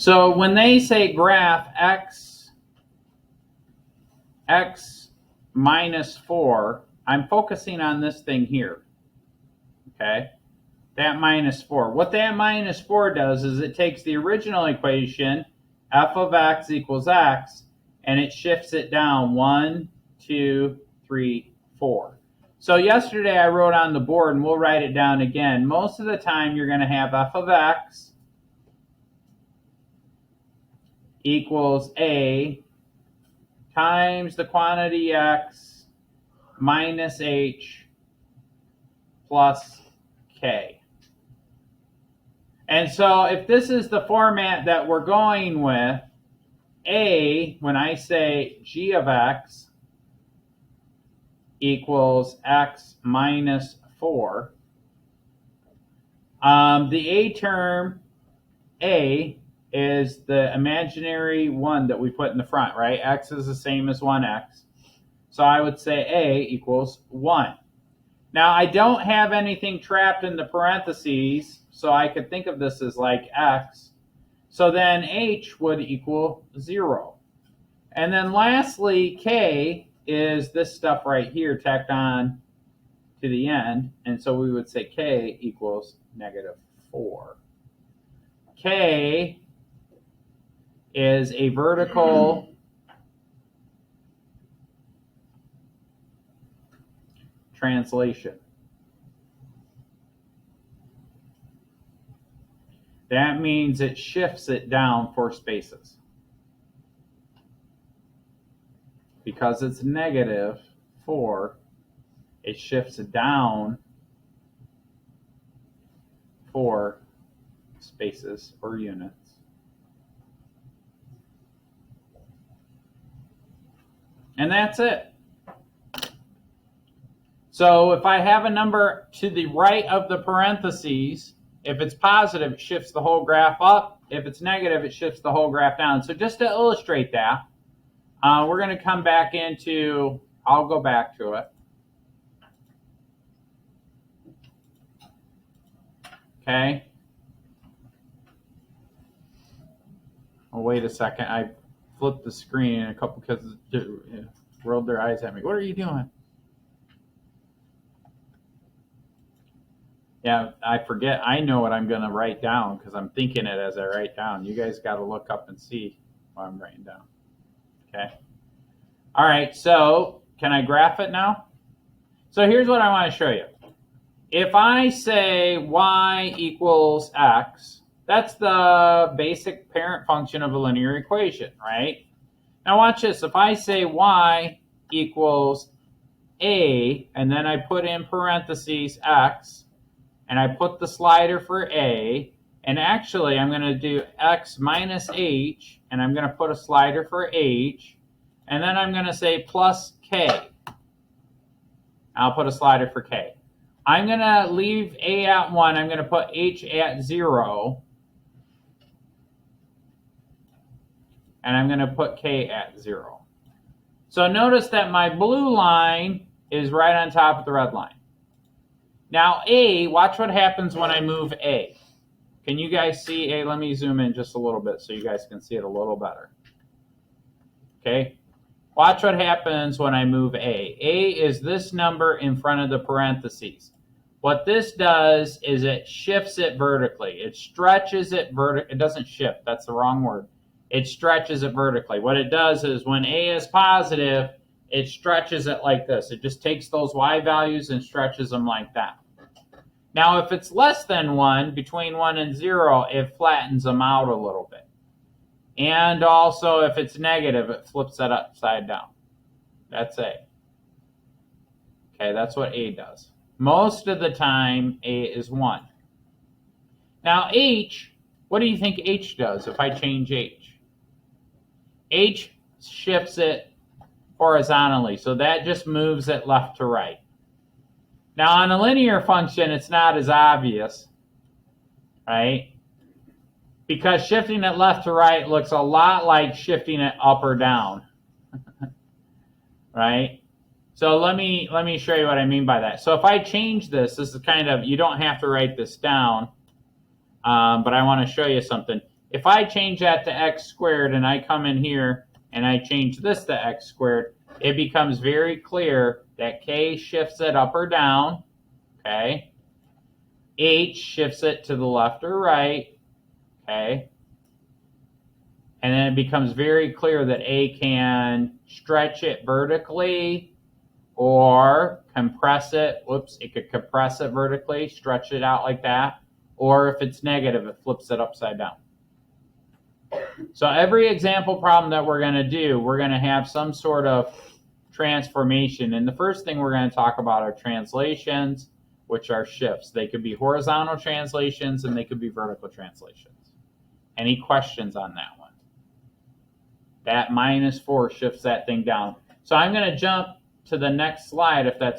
So when they say graph x minus 4, I'm focusing on this thing here, okay? That minus 4. What that minus 4 does is it takes the original equation, f of x equals x, and it shifts it down 1, 2, 3, 4. So yesterday I wrote on the board, and we'll write it down again. Most of the time you're going to have f of x equals a times the quantity x minus h plus k. And so if this is the format that we're going with, a, when I say g of x equals x minus 4, the a term, a, is the imaginary one that we put in the front, right? X is the same as 1x. So I would say a equals 1. Now, I don't have anything trapped in the parentheses, so I could think of this as like x. So then h would equal 0. And then lastly, k is this stuff right here tacked on to the end. And so we would say k equals negative 4. K is a vertical translation. That means it shifts it down 4 spaces. Because it's negative 4, it shifts it down 4 spaces or units. And that's it. So if I have a number to the right of the parentheses, if it's positive, it shifts the whole graph up. If it's negative, it shifts the whole graph down. So just to illustrate that, we're going to come back into, I'll go back to it. Okay. Oh, wait a second. I flipped the screen and a couple kids rolled their eyes at me. What are you doing? Yeah, I forget. I know what I'm going to write down because I'm thinking it as I write down. You guys got to look up and see what I'm writing down. Okay. All right, so can I graph it now? So here's what I want to show you. If I say y equals x, that's the basic parent function of a linear equation, right? Now watch this. If I say y equals a, and then I put in parentheses x, and I put the slider for a, and actually I'm going to do x minus h, and I'm going to put a slider for h, and then I'm going to say plus k. I'll put a slider for k. I'm going to leave a at 1. I'm going to put h at 0. And I'm going to put k at 0. So notice that my blue line is right on top of the red line. Now a, watch what happens when I move a. Can you guys see a? Let me zoom in just a little bit so you guys can see it a little better. Okay. Watch what happens when I move a. A is this number in front of the parentheses. What this does is it shifts it vertically. It stretches it vertically. It doesn't shift. That's the wrong word. It stretches it vertically. What it does is when a is positive, it stretches it like this. It just takes those y values and stretches them like that. Now, if it's less than 1, between 1 and 0, it flattens them out a little bit. And also, if it's negative, it flips that upside down. That's A. Okay, that's what A does. Most of the time, A is 1. Now, H, what do you think H does if I change H? H shifts it horizontally, so that just moves it left to right. Now, on a linear function, it's not as obvious, right? Because shifting it left to right looks a lot like shifting it up or down, right? So let me show you what I mean by that. So if I change this is kind of, you don't have to write this down, but I want to show you something. If I change that to x squared and I come in here and I change this to x squared, it becomes very clear that k shifts it up or down, okay? H shifts it to the left or right, okay? And then it becomes very clear that A can stretch it vertically or compress it. Whoops, it could compress it vertically, stretch it out like that. Or if it's negative, it flips it upside down. So every example problem that we're going to do, we're going to have some sort of transformation. And the first thing we're going to talk about are translations, which are shifts. They could be horizontal translations and they could be vertical translations. Any questions on that one? That -4 shifts that thing down. So I'm going to jump to the next slide if that's okay.